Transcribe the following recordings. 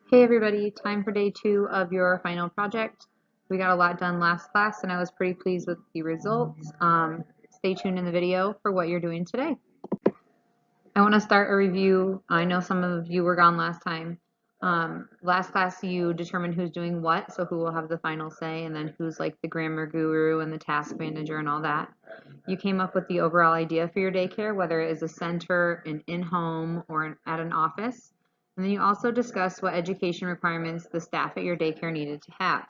Hey everybody, time for day 2 of your final project. We got a lot done last class and I was pretty pleased with the results. Stay tuned in the video for what you're doing today. I want to start a review. I know some of you were gone last time. Last class you determined who's doing what, so who will have the final say, and then who's like the grammar guru and the task manager and all that. You came up with the overall idea for your daycare, whether it is a center, an in-home, or at an office. And then you also discussed what education requirements the staff at your daycare needed to have.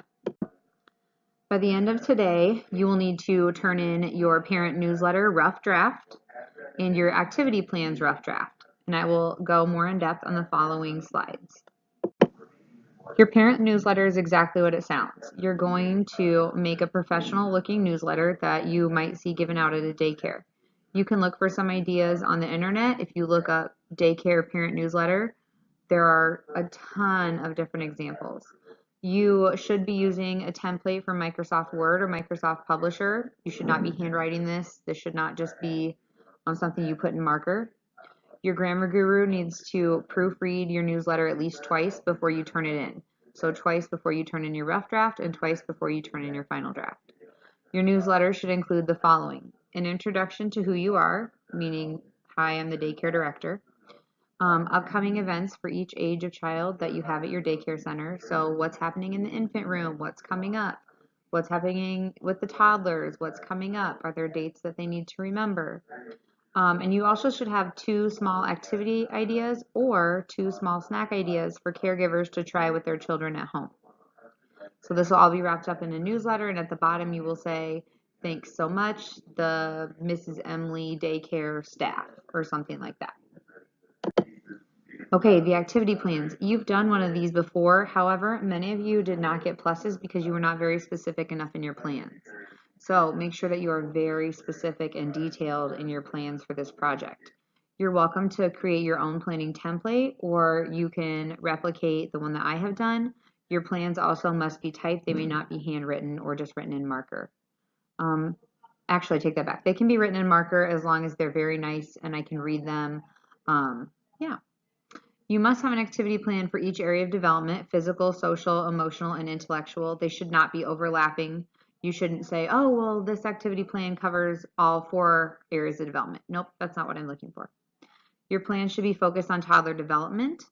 By the end of today, you will need to turn in your parent newsletter rough draft and your activity plans rough draft. And I will go more in depth on the following slides. Your parent newsletter is exactly what it sounds. You're going to make a professional looking newsletter that you might see given out at a daycare. You can look for some ideas on the internet. If you look up daycare parent newsletter, there are a ton of different examples. You should be using a template from Microsoft Word or Microsoft Publisher. You should not be handwriting this. This should not just be something you put in marker. Your grammar guru needs to proofread your newsletter at least twice before you turn it in. So twice before you turn in your rough draft and twice before you turn in your final draft. Your newsletter should include the following: an introduction to who you are, meaning, hi, I'm the daycare director. Upcoming events for each age of child that you have at your daycare center. So what's happening in the infant room, what's coming up, what's happening with the toddlers, what's coming up, are there dates that they need to remember? And you also should have 2 small activity ideas or 2 small snack ideas for caregivers to try with their children at home. So this will all be wrapped up in a newsletter, and at the bottom you will say, thanks so much, the Mrs. Emily daycare staff, or something like that. Okay, the activity plans. You've done one of these before. However, many of you did not get pluses because you were not very specific enough in your plans. So make sure that you are very specific and detailed in your plans for this project. You're welcome to create your own planning template, or you can replicate the one that I have done. Your plans also must be typed. They may not be handwritten or just written in marker. Actually, I take that back. They can be written in marker as long as they're very nice and I can read them. Yeah. You must have an activity plan for each area of development: physical, social, emotional, and intellectual. They should not be overlapping. You shouldn't say, oh, well, this activity plan covers all 4 areas of development. Nope, that's not what I'm looking for. Your plan should be focused on toddler development,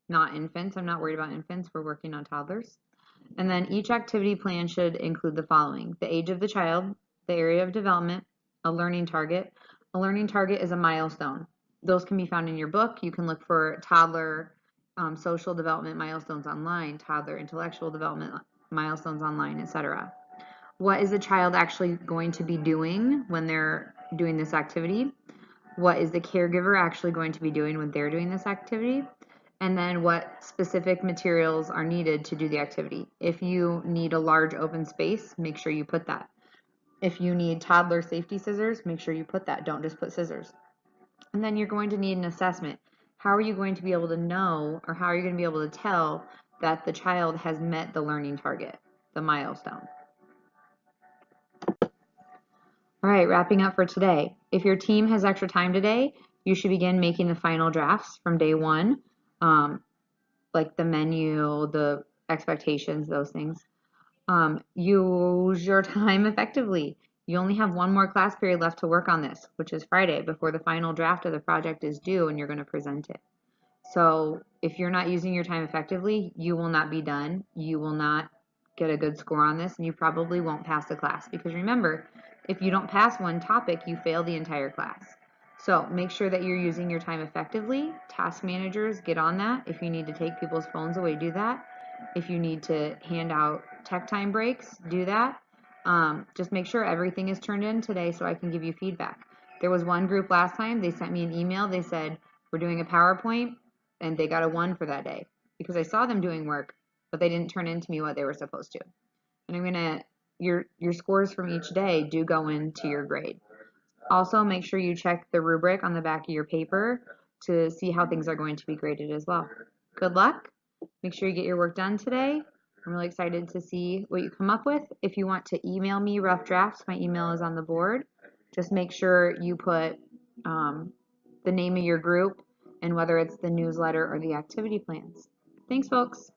not infants. I'm not worried about infants. We're working on toddlers. And then each activity plan should include the following: the age of the child, the area of development, a learning target. A learning target is a milestone. Those can be found in your book. You can look for toddler social development milestones online, toddler intellectual development milestones online, etc. What is the child actually going to be doing when they're doing this activity? What is the caregiver actually going to be doing when they're doing this activity? And then what specific materials are needed to do the activity. If you need a large open space, make sure you put that. If you need toddler safety scissors, make sure you put that. Don't just put scissors. And then you're going to need an assessment. How are you going to be able to know, or how are you going to be able to tell that the child has met the learning target, the milestone? All right, wrapping up for today. If your team has extra time today, you should begin making the final drafts from day 1, like the menu, the expectations, those things. Use your time effectively. You only have 1 more class period left to work on this, which is Friday, before the final draft of the project is due and you're going to present it. So if you're not using your time effectively, you will not be done. You will not get a good score on this, and you probably won't pass the class, because remember, if you don't pass one topic, you fail the entire class. So make sure that you're using your time effectively. Task managers, get on that. If you need to take people's phones away, do that. If you need to hand out tech time breaks, do that. Just make sure everything is turned in today so I can give you feedback. There was one group last time, they sent me an email, they said, we're doing a PowerPoint, and they got a 1 for that day because I saw them doing work, but they didn't turn into me what they were supposed to. And I'm gonna, your scores from each day do go into your grade. Also, make sure you check the rubric on the back of your paper to see how things are going to be graded as well. Good luck. Make sure you get your work done today. I'm really excited to see what you come up with. If you want to email me rough drafts, my email is on the board. Just make sure you put the name of your group and whether it's the newsletter or the activity plans. Thanks, folks.